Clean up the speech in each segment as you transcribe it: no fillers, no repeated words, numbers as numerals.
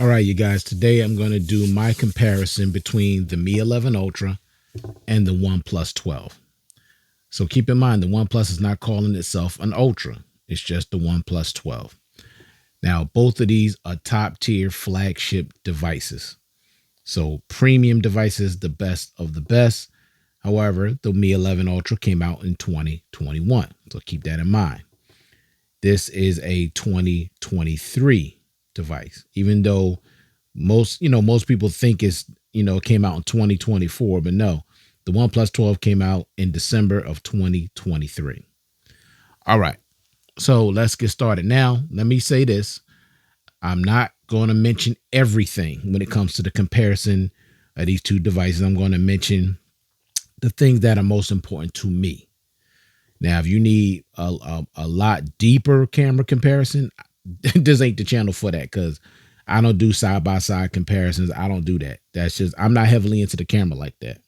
All right, you guys, today I'm going to do my comparison between the Mi 11 Ultra and the OnePlus 12. So keep in mind, the OnePlus is not calling itself an Ultra. It's just the OnePlus 12. Now, both of these are top tier flagship devices. So premium devices, the best of the best. However, the Mi 11 Ultra came out in 2021. So keep that in mind. This is a 2023 device, even though most people think it came out in 2024, but no, the OnePlus 12 came out in December of 2023. All right, so let's get started. Now, let me say this. I'm not going to mention everything when it comes to the comparison of these two devices. I'm going to mention the things that are most important to me. Now, if you need a lot deeper camera comparison, this ain't the channel for that, because I don't do side-by-side comparisons. I don't do that. That's just, I'm not heavily into the camera like that.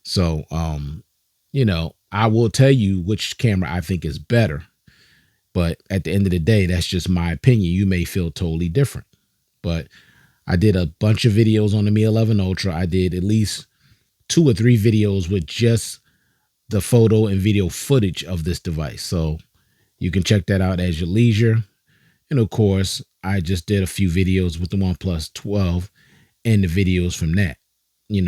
So, I will tell you which camera I think is better. But at the end of the day, that's just my opinion. You may feel totally different. But I did a bunch of videos on the Mi 11 Ultra. I did at least 2 or 3 videos with just the photo and video footage of this device. So you can check that out at your leisure. And of course, I just did a few videos with the OnePlus 12 and the videos from that,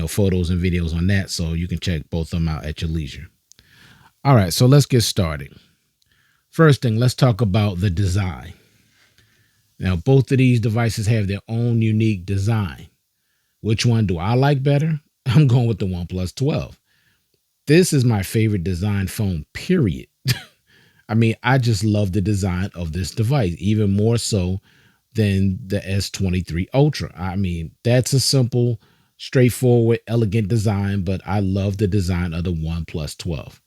photos and videos on that. So you can check both of them out at your leisure. All right, so let's get started. First thing, let's talk about the design. Now, both of these devices have their own unique design. Which one do I like better? I'm going with the OnePlus 12. This is my favorite design phone, period. I mean, I just love the design of this device, even more so than the S23 Ultra. I mean, that's a simple, straightforward, elegant design, but I love the design of the OnePlus 12.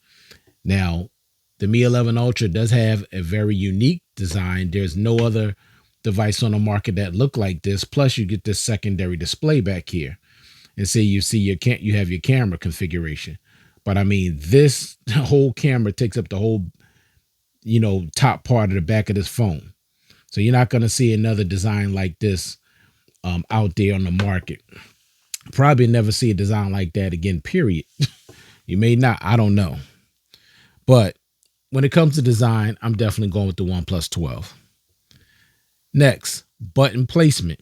Now, the Mi 11 Ultra does have a very unique design. There's no other device on the market that look like this. Plus, you get this secondary display back here, and you have your camera configuration. But I mean, this whole camera takes up the whole, top part of the back of this phone. So you're not going to see another design like this out there on the market. Probably never see a design like that again, period. You may not, I don't know. But when it comes to design, I'm definitely going with the OnePlus 12. Next, button placement.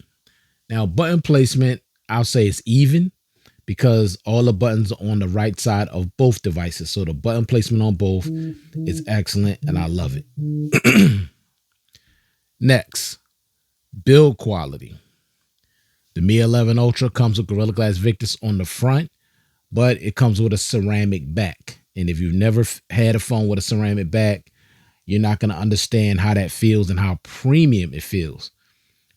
Now, button placement, I'll say it's even, because all the buttons are on the right side of both devices. So the button placement on both is excellent, and I love it. Next, build quality. The Mi 11 Ultra comes with Gorilla Glass Victus on the front, but it comes with a ceramic back. And if you've never had a phone with a ceramic back, you're not going to understand how that feels and how premium it feels.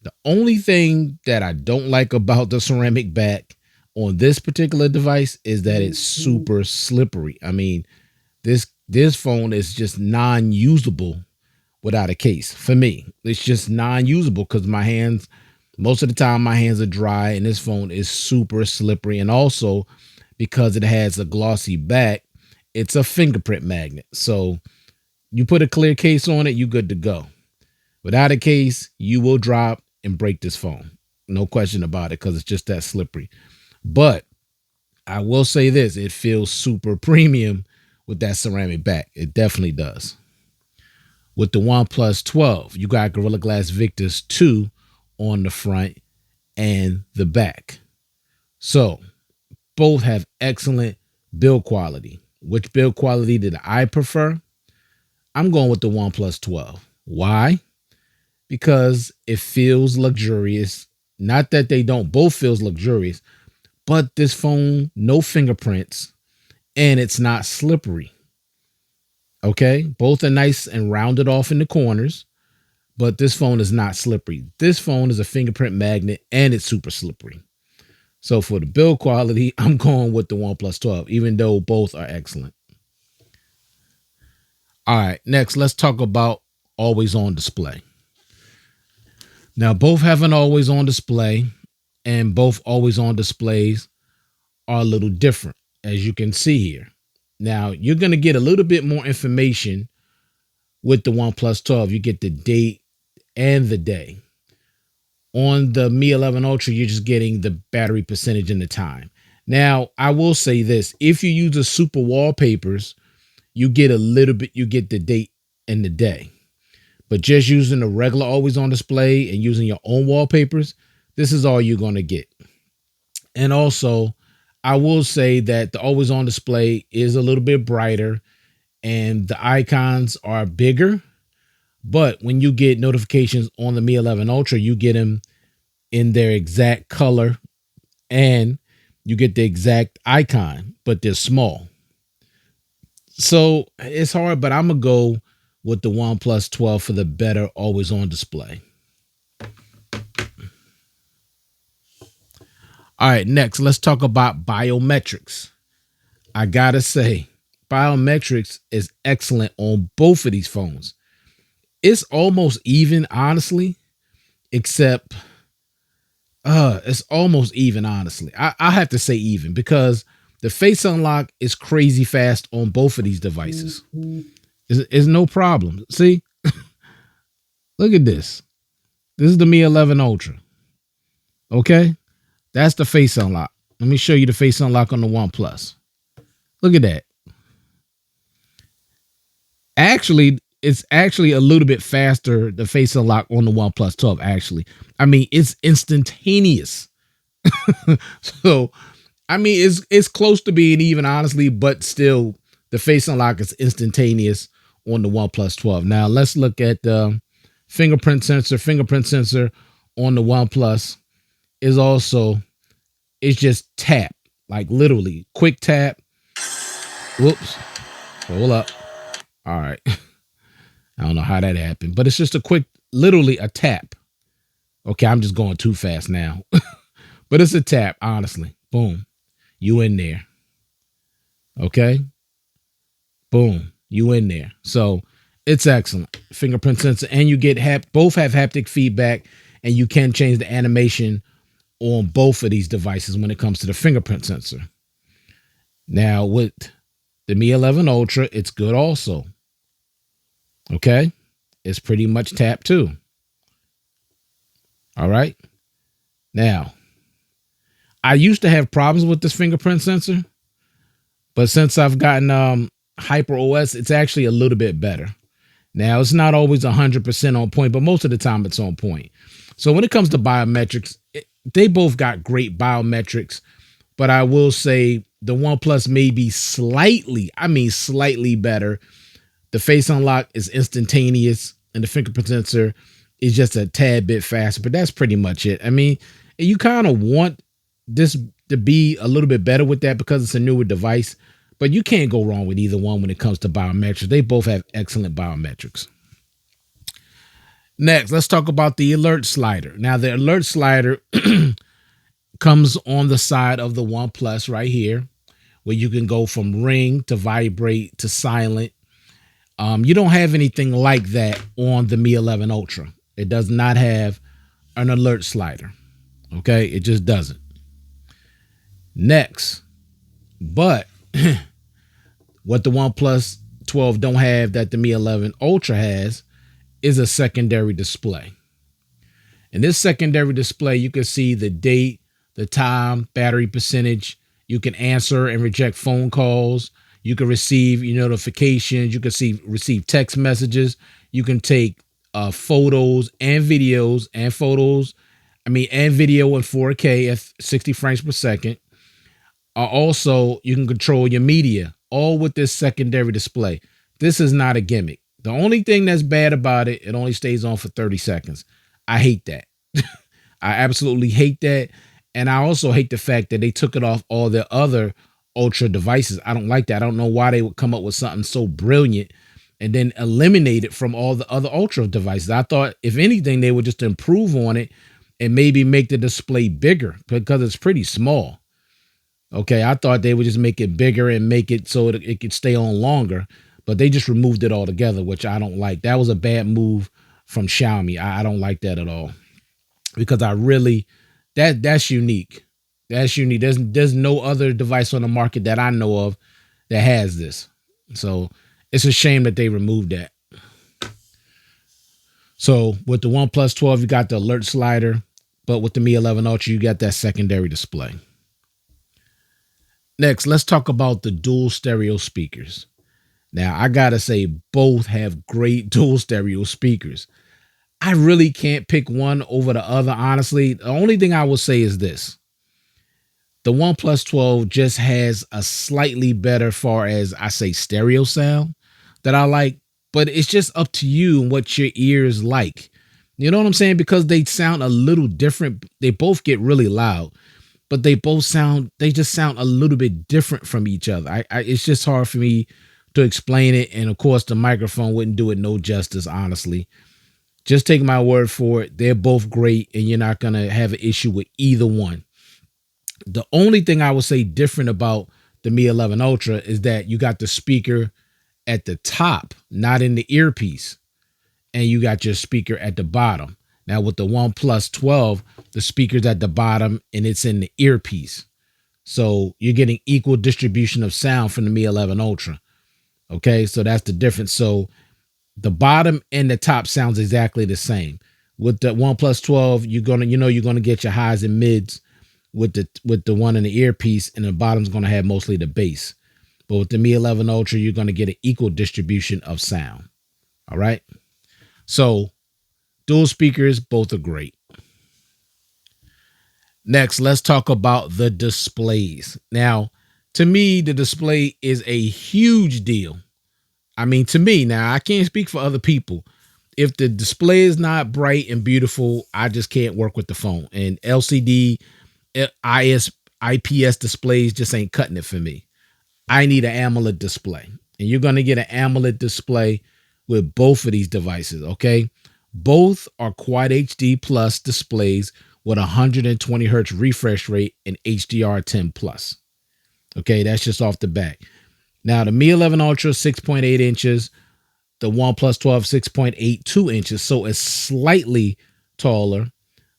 The only thing that I don't like about the ceramic back on this particular device is that it's super slippery. I mean, this phone is just non-usable without a case. For me, it's just non-usable because most of the time my hands are dry, and this phone is super slippery. And also, because it has a glossy back, it's a fingerprint magnet. So you put a clear case on it, you're good to go. Without a case, you will drop and break this phone. No question about it, because it's just that slippery. But I will say this, it feels super premium with that ceramic back. It definitely does. With the OnePlus 12, you got Gorilla Glass Victus 2 on the front and the back. So both have excellent build quality. Which build quality did I prefer? I'm going with the OnePlus 12. Why? Because it feels luxurious. Not that they don't, both feels luxurious, but this phone, no fingerprints, and it's not slippery. Okay, both are nice and rounded off in the corners, but this phone is not slippery. This phone is a fingerprint magnet, and it's super slippery. So for the build quality, I'm going with the OnePlus 12, even though both are excellent. All right, next, let's talk about always on display. Now, both have an always on display, and both always on displays are a little different, as you can see here. Now, you're going to get a little bit more information with the OnePlus 12. You get the date and the day. On the Mi 11 Ultra, you're just getting the battery percentage and the time. Now, I will say this. If you use the super wallpapers, you get a little bit, you get the date and the day. But just using the regular always on display and using your own wallpapers, this is all you're going to get. And also, I will say that the always on display is a little bit brighter and the icons are bigger. But when you get notifications on the Mi 11 Ultra, you get them in their exact color and you get the exact icon, but they're small. So it's hard, but I'm going to go with the OnePlus 12 for the better always on display. All right, next, let's talk about biometrics. I got to say, biometrics is excellent on both of these phones. It's almost even, honestly, except it's almost even, honestly. I have to say even because the face unlock is crazy fast on both of these devices. It's no problem. See, look at this. This is the Mi 11 Ultra. Okay, that's the face unlock. Let me show you the face unlock on the OnePlus. Look at that. Actually, it's actually a little bit faster, the face unlock on the OnePlus 12, actually. I mean, it's instantaneous. So, I mean, it's close to being even, honestly, but still, the face unlock is instantaneous on the OnePlus 12. Now, let's look at the fingerprint sensor. Fingerprint sensor on the OnePlus is also, it's just tap, like literally, quick tap. Whoops. Hold up. All right. I don't know how that happened, but it's just a quick, literally a tap. Okay, I'm just going too fast now. But it's a tap, honestly. Boom. You in there. Okay. Boom. You in there. So it's excellent. Fingerprint sensor. And you get both have haptic feedback, and you can change the animation on both of these devices when it comes to the fingerprint sensor. Now with the Mi 11 Ultra, it's good also. Okay. It's pretty much tap too. All right. Now, I used to have problems with this fingerprint sensor, but since I've gotten Hyper OS, it's actually a little bit better. Now, it's not always 100% on point, but most of the time it's on point. So when it comes to biometrics, they both got great biometrics, but I will say the OnePlus may be slightly better. The face unlock is instantaneous and the fingerprint sensor is just a tad bit faster, but that's pretty much it. I mean, you kind of want this to be a little bit better with that because it's a newer device, but you can't go wrong with either one when it comes to biometrics. They both have excellent biometrics. Next, let's talk about the alert slider. Now, the alert slider comes on the side of the OnePlus right here, where you can go from ring to vibrate to silent. You don't have anything like that on the Mi 11 Ultra. It does not have an alert slider. Okay, it just doesn't. Next, but what the OnePlus 12 don't have that the Mi 11 Ultra has is a secondary display. In this secondary display, you can see the date, the time, battery percentage. You can answer and reject phone calls. You can receive your notifications. You can receive text messages. You can take photos and videos and photos. And video in 4K at 60 frames per second. Also, you can control your media, all with this secondary display. This is not a gimmick. The only thing that's bad about it, it only stays on for 30 seconds. I hate that. I absolutely hate that. And I also hate the fact that they took it off all their other Ultra devices. I don't like that. I don't know why they would come up with something so brilliant and then eliminate it from all the other Ultra devices. I thought, if anything, they would just improve on it and maybe make the display bigger because it's pretty small. Okay, I thought they would just make it bigger and make it so that it could stay on longer, but they just removed it altogether, which I don't like. That was a bad move from Xiaomi. I don't like that at all because that's unique. That's unique. There's no other device on the market that I know of that has this. So it's a shame that they removed that. So with the OnePlus 12, you got the alert slider. But with the Mi 11 Ultra, you got that secondary display. Next, let's talk about the dual stereo speakers. Now, I gotta say, both have great dual stereo speakers. I really can't pick one over the other, honestly. The only thing I will say is this. The OnePlus 12 just has a slightly better, far as I say, stereo sound that I like, but it's just up to you and what your ears like. You know what I'm saying? Because they sound a little different. They both get really loud, but they just sound a little bit different from each other. It's just hard for me to explain it. And of course, the microphone wouldn't do it no justice, honestly. Just take my word for it. They're both great, and you're not going to have an issue with either one. The only thing I would say different about the Mi 11 Ultra is that you got the speaker at the top, not in the earpiece, and you got your speaker at the bottom. Now with the OnePlus 12, the speaker's at the bottom and it's in the earpiece. So you're getting equal distribution of sound from the Mi 11 Ultra. Okay, so that's the difference. So the bottom and the top sounds exactly the same. With the OnePlus 12, you're gonna get your highs and mids with the one in the earpiece, and the bottom's gonna have mostly the bass. But with the Mi 11 Ultra, you're gonna get an equal distribution of sound. All right. So dual speakers, both are great. Next, let's talk about the displays. Now, to me, the display is a huge deal. I mean, to me, now I can't speak for other people. If the display is not bright and beautiful, I just can't work with the phone. And LCD, IPS displays just ain't cutting it for me. I need an AMOLED display. And you're going to get an AMOLED display with both of these devices, okay? Both are Quad HD Plus displays with 120 hertz refresh rate and HDR10 Plus. Okay, that's just off the bat. Now, the Mi 11 Ultra, 6.8 inches. The OnePlus 12, 6.82 inches. So it's slightly taller,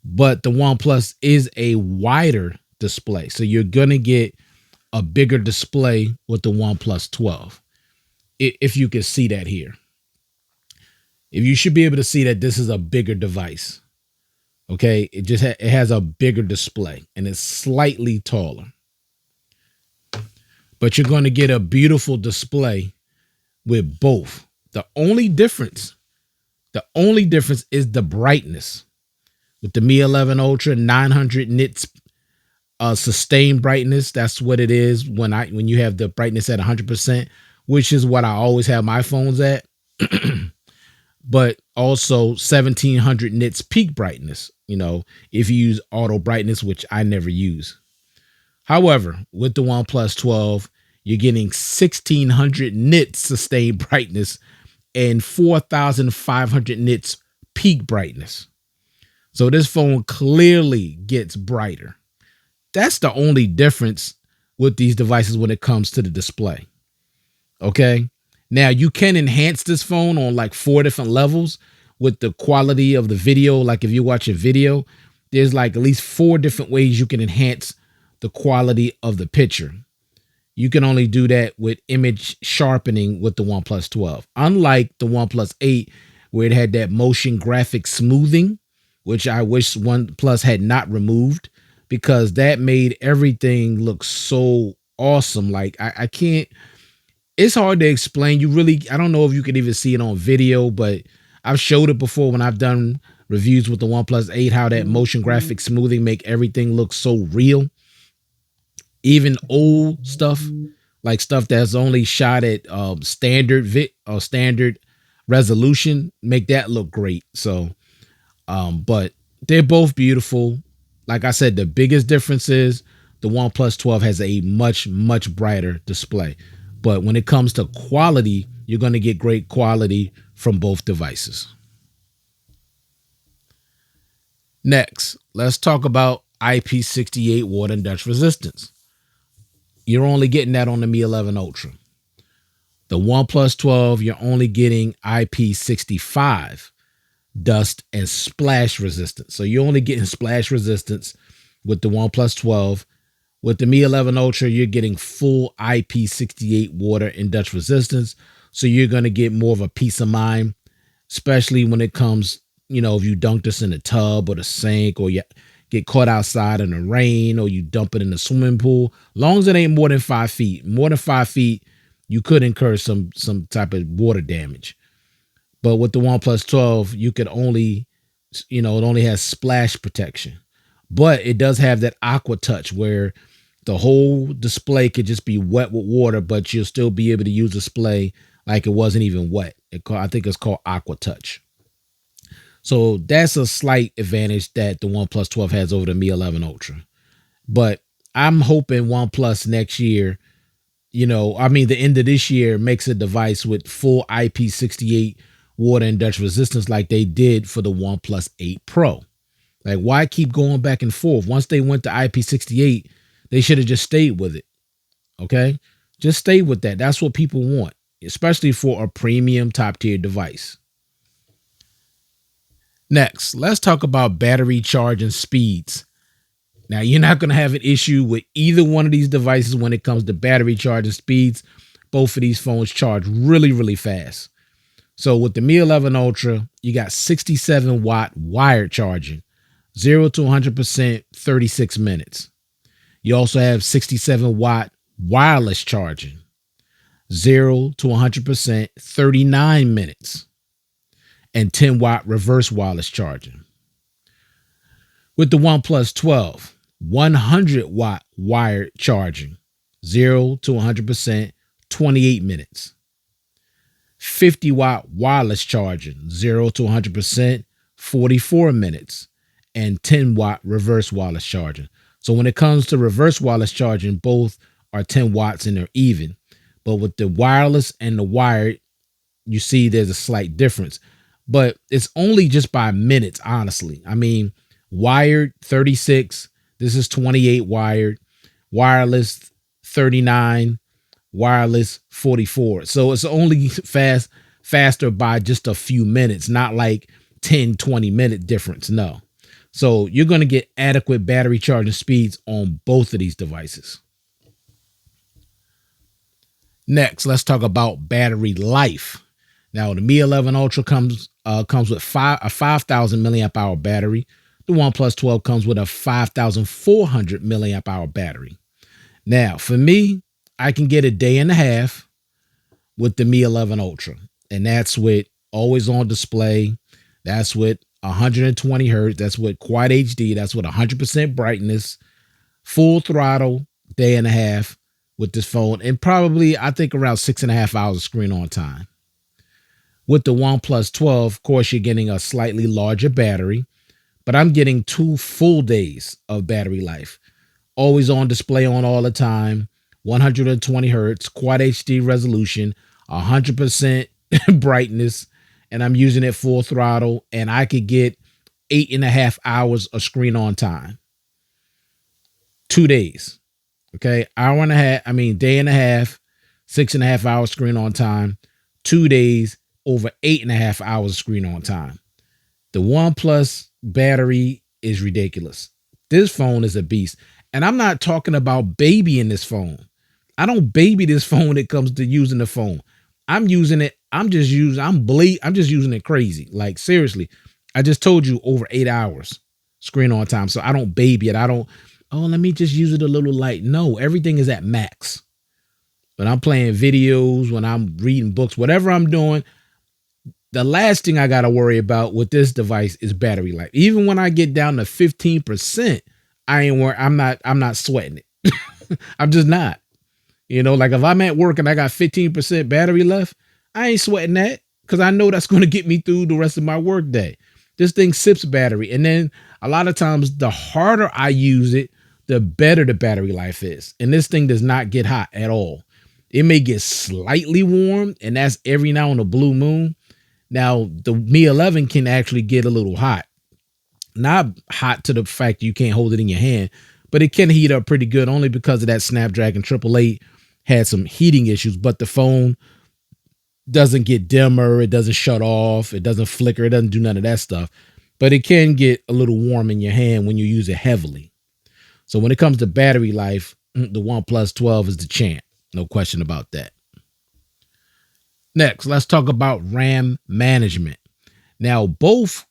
but the OnePlus is a wider display. So you're going to get a bigger display with the OnePlus 12. If you can see that here. If you should be able to see that this is a bigger device. Okay, it has a bigger display and it's slightly taller. But you're going to get a beautiful display with both. The only difference is the brightness. With the Mi 11 Ultra, 900 nits sustained brightness. That's what it is when you have the brightness at 100%, which is what I always have my phones at. But also 1700 nits peak brightness, if you use auto brightness, which I never use. However, with the OnePlus 12, you're getting 1600 nits sustained brightness and 4500 nits peak brightness. So this phone clearly gets brighter. That's the only difference with these devices when it comes to the display. Okay. Now you can enhance this phone on like 4 different levels with the quality of the video. Like if you watch a video, there's like at least 4 different ways you can enhance the quality of the picture. You can only do that with image sharpening with the OnePlus 12. Unlike the OnePlus 8, where it had that motion graphic smoothing, which I wish OnePlus had not removed, because that made everything look so awesome. Like I can't. It's hard to explain. I don't know if you could even see it on video, but I've showed it before when I've done reviews with the OnePlus 8, how that motion graphic smoothing make everything look so real. Even old stuff, like stuff that's only shot at standard resolution, make that look great. So, but they're both beautiful. Like I said, the biggest difference is the OnePlus 12 has a much, much brighter display. But when it comes to quality, you're going to get great quality from both devices. Next, let's talk about IP68 water and dust resistance. You're only getting that on the Mi 11 Ultra. The OnePlus 12, you're only getting IP65 dust and splash resistance. So you're only getting splash resistance with the OnePlus 12. With the Mi 11 Ultra, you're getting full IP68 water and dust resistance. So you're going to get more of a peace of mind, especially when it comes, if you dunk this in the tub or the sink, or get caught outside in the rain or you dump it in the swimming pool. Long as it ain't more than 5 feet. More than 5 feet, you could incur some type of water damage. But with the OnePlus 12, you could only, it only has splash protection. But it does have that aqua touch where the whole display could just be wet with water, but you'll still be able to use the display like it wasn't even wet. I think it's called aqua touch. So that's a slight advantage that the OnePlus 12 has over the Mi 11 Ultra. But I'm hoping OnePlus next year, the end of this year makes a device with full IP68 water and dust resistance like they did for the OnePlus 8 Pro. Like, why keep going back and forth? Once they went to IP68, they should have just stayed with it. Okay? Just stay with that. That's what people want, especially for a premium top tier device. Next, let's talk about battery charging speeds. Now, you're not going to have an issue with either one of these devices when it comes to battery charging speeds. Both of these phones charge really, really fast. So with the Mi 11 Ultra, you got 67 watt wired charging, 0 to 100%, 36 minutes. You also have 67 watt wireless charging, 0 to 100%, 39 minutes, and 10 watt reverse wireless charging. With the OnePlus 12, 100 watt wired charging, 0 to 100%, 28 minutes. 50 watt wireless charging, 0 to 100%, 44 minutes, and 10 watt reverse wireless charging. So when it comes to reverse wireless charging, both are 10 watts and they're even. But with the wireless and the wired, you see there's a slight difference. But it's only just by minutes, honestly. I mean, wired 36, this is 28 wired, wireless 39, wireless 44. So it's only faster by just a few minutes, not like 10-20 minute difference. No. So you're going to get adequate battery charging speeds on both of these devices. Next, let's talk about battery life. Now, the Mi 11 Ultra comes with a 5,000 milliamp hour battery. The OnePlus 12 comes with a 5,400 milliamp hour battery. Now, for me, I can get a day and a half with the Mi 11 Ultra, and that's with always on display. That's with 120 hertz. That's with Quad HD. That's with 100% brightness, full throttle, day and a half with this phone, and probably I think around 6.5 hours of screen on time. With the OnePlus 12, of course, you're getting a slightly larger battery, but I'm getting 2 full days of battery life. Always on display on all the time, 120 hertz, Quad HD resolution, 100% brightness, and I'm using it full throttle, and I could get 8.5 hours of screen on time. 2 days. Okay. Hour and a half, day and a half, 6.5 hours screen on time, 2 days, over 8.5 hours screen on time. The OnePlus battery is ridiculous. This phone is a beast. And I'm not talking about babying this phone. I don't baby this phone when it comes to using the phone. I'm using it. I'm just using it crazy. Like, seriously, I just told you over 8 hours screen on time. So I don't baby it. Let me just use it a little light. No, everything is at max. When I'm playing videos, when I'm reading books, whatever I'm doing, the last thing I got to worry about with this device is battery life. Even when I get down to 15%, I'm not sweating it. I'm just not. Like if I'm at work and I got 15% battery left, I ain't sweating that because I know that's going to get me through the rest of my work day. This thing sips battery. And then a lot of times the harder I use it, the better the battery life is. And this thing does not get hot at all. It may get slightly warm, and that's every now and a blue moon. Now, the Mi 11 can actually get a little hot. Not hot to the fact you can't hold it in your hand, but it can heat up pretty good only because of that Snapdragon 888 had some heating issues, but the phone doesn't get dimmer. It doesn't shut off. It doesn't flicker. It doesn't do none of that stuff, but it can get a little warm in your hand when you use it heavily. So when it comes to battery life, the OnePlus 12 is the champ. No question about that. Next, let's talk about RAM management. Now, both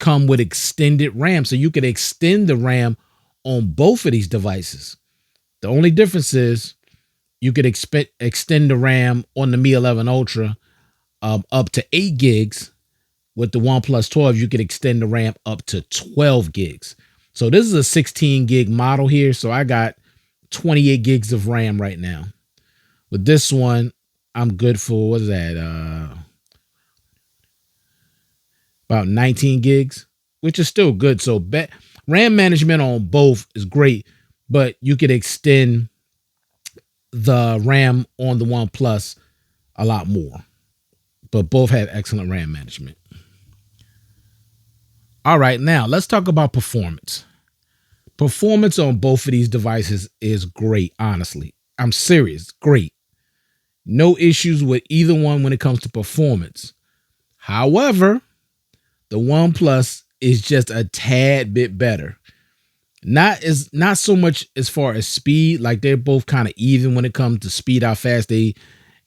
come with extended RAM. So you could extend the RAM on both of these devices. The only difference is you could extend the RAM on the Mi 11 Ultra up to 8 gigs. With the OnePlus 12, you could extend the RAM up to 12 gigs. So this is a 16 gig model here. So I got 28 gigs of RAM right now. With this one, I'm good for, what is that? About 19 gigs, which is still good. So RAM management on both is great, but you could extend the RAM on the OnePlus a lot more. But both have excellent RAM management. All right, now let's talk about performance. Performance on both of these devices is great, honestly. I'm serious, great. No issues with either one when it comes to performance. However, the OnePlus is just a tad bit better. Not so much as far as speed, like they're both kind of even when it comes to speed, how fast they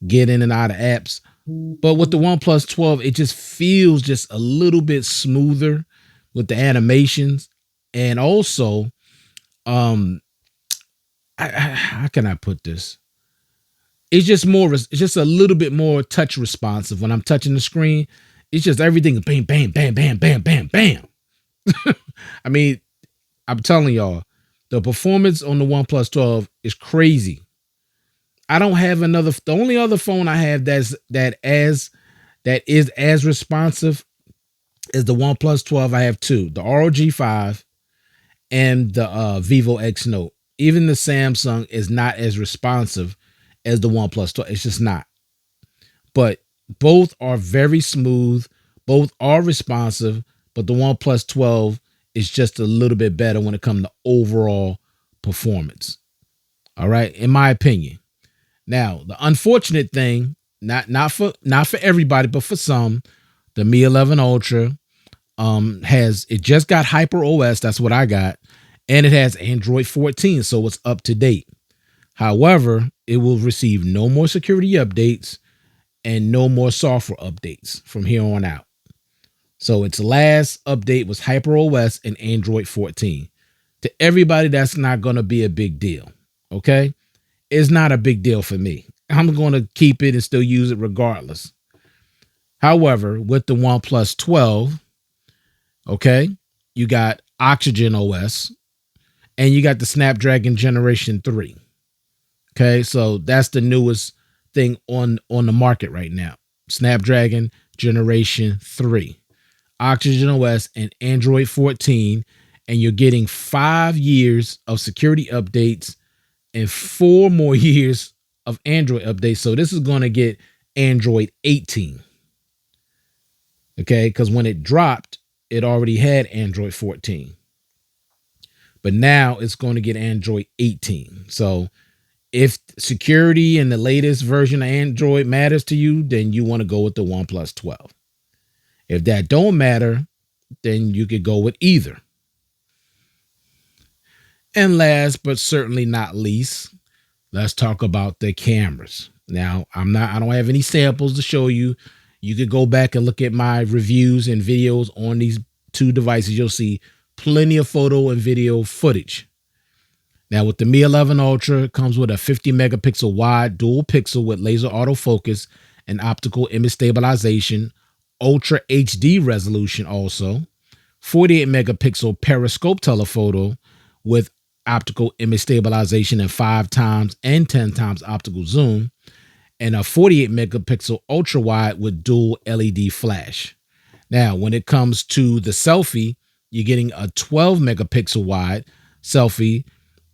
get in and out of apps. But with the OnePlus 12, it just feels just a little bit smoother with the animations. And also, how can I put this? It's just a little bit more touch responsive. When I'm touching the screen, it's just everything bam, bam, bam, bam, bam, bam, bam. I mean, I'm telling y'all, the performance on the OnePlus 12 is crazy. I don't have the only other phone I have that is as responsive is the OnePlus 12. I have two, the ROG 5 and the Vivo X Note. Even the Samsung is not as responsive as the OnePlus 12. It's just not. But both are very smooth. Both are responsive, but the OnePlus 12 is just a little bit better when it comes to overall performance. All right, in my opinion. Now, the unfortunate thing, not for everybody, but for some, the Mi 11 Ultra it just got Hyper OS, that's what I got, and it has Android 14, so it's up to date. However, it will receive no more security updates and no more software updates from here on out. So its last update was Hyper OS and Android 14. To everybody, that's not going to be a big deal. Okay? It's not a big deal for me. I'm going to keep it and still use it regardless. However, with the OnePlus 12, okay, you got Oxygen OS and you got the Snapdragon Generation 3. Okay, so that's the newest thing on the market right now. Snapdragon Generation 3. Oxygen OS and Android 14, and you're getting 5 years of security updates and 4 more years of Android updates. So this is going to get Android 18. Okay, because when it dropped, it already had Android 14. But now it's going to get Android 18. So if security and the latest version of Android matters to you, then you want to go with the OnePlus 12. If that don't matter, then you could go with either. And last but certainly not least, let's talk about the cameras. Now, I don't have any samples to show you. You could go back and look at my reviews and videos on these two devices. You'll see plenty of photo and video footage. Now, with the Mi 11 Ultra, it comes with a 50 megapixel wide dual pixel with laser autofocus and optical image stabilization, Ultra HD resolution also, 48 megapixel periscope telephoto with optical image stabilization and 5 times and 10 times optical zoom, and a 48 megapixel ultra wide with dual LED flash. Now, when it comes to the selfie, you're getting a 12 megapixel wide selfie.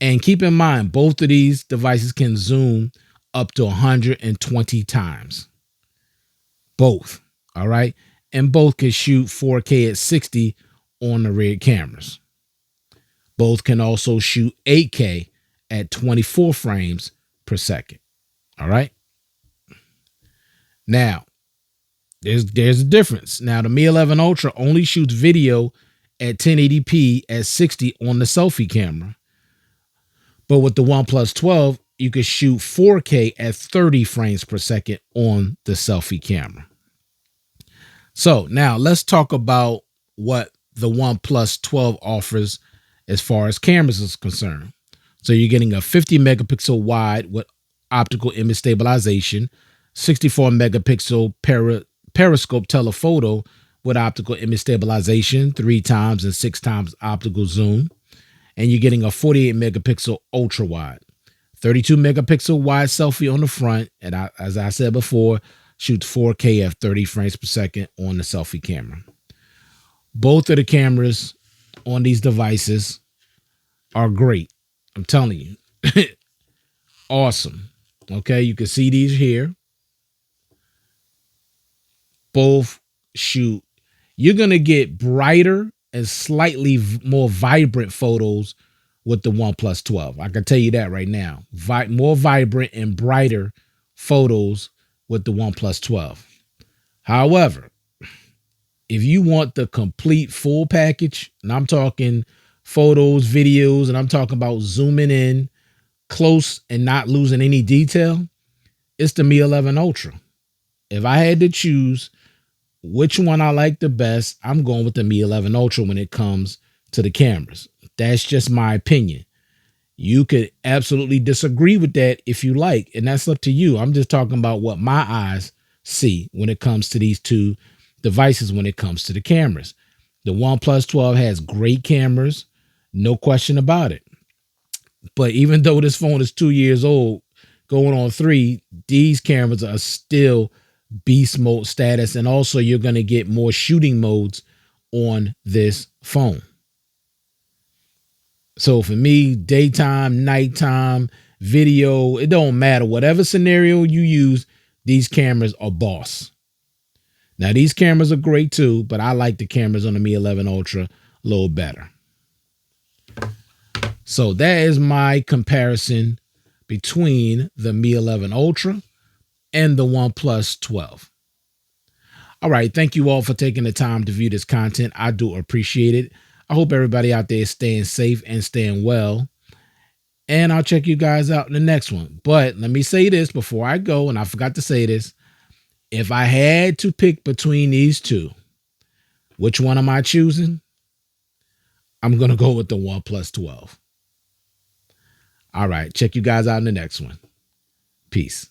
And keep in mind, both of these devices can zoom up to 120 times. Both. All right. And both can shoot 4K at 60 on the rear cameras. Both can also shoot 8K at 24 frames per second. All right. Now, there's a difference. Now, the Mi 11 Ultra only shoots video at 1080p at 60 on the selfie camera. But with the OnePlus 12, you can shoot 4K at 30 frames per second on the selfie camera. So now let's talk about what the OnePlus 12 offers as far as cameras is concerned. So you're getting a 50 megapixel wide with optical image stabilization, 64 megapixel periscope telephoto with optical image stabilization, 3 times and 6 times optical zoom, and you're getting a 48 megapixel ultra wide, 32 megapixel wide selfie on the front, and as I said before, shoots 4K at 30 frames per second on the selfie camera. Both of the cameras on these devices are great. I'm telling you. Awesome. Okay, you can see these here. Both shoot. You're going to get brighter and slightly more vibrant photos with the OnePlus 12. I can tell you that right now. More vibrant and brighter photos with the OnePlus 12. However, if you want the complete full package, and I'm talking photos, videos, and I'm talking about zooming in close and not losing any detail, it's the Mi 11 Ultra. If I had to choose which one I like the best, I'm going with the Mi 11 Ultra when it comes to the cameras. That's just my opinion. You could absolutely disagree with that if you like, and that's up to you. I'm just talking about what my eyes see when it comes to these two devices when it comes to the cameras. The OnePlus 12 has great cameras, no question about it. But even though this phone is 2 years old, going on 3, these cameras are still beast mode status. And also you're going to get more shooting modes on this phone. So for me, daytime, nighttime, video, it don't matter. Whatever scenario you use, these cameras are boss. Now, these cameras are great too, but I like the cameras on the Mi 11 Ultra a little better. So that is my comparison between the Mi 11 Ultra and the OnePlus 12. All right. Thank you all for taking the time to view this content. I do appreciate it. I hope everybody out there is staying safe and staying well. And I'll check you guys out in the next one. But let me say this before I go, and I forgot to say this. If I had to pick between these two, which one am I choosing? I'm going to go with the OnePlus 12. All right. Check you guys out in the next one. Peace.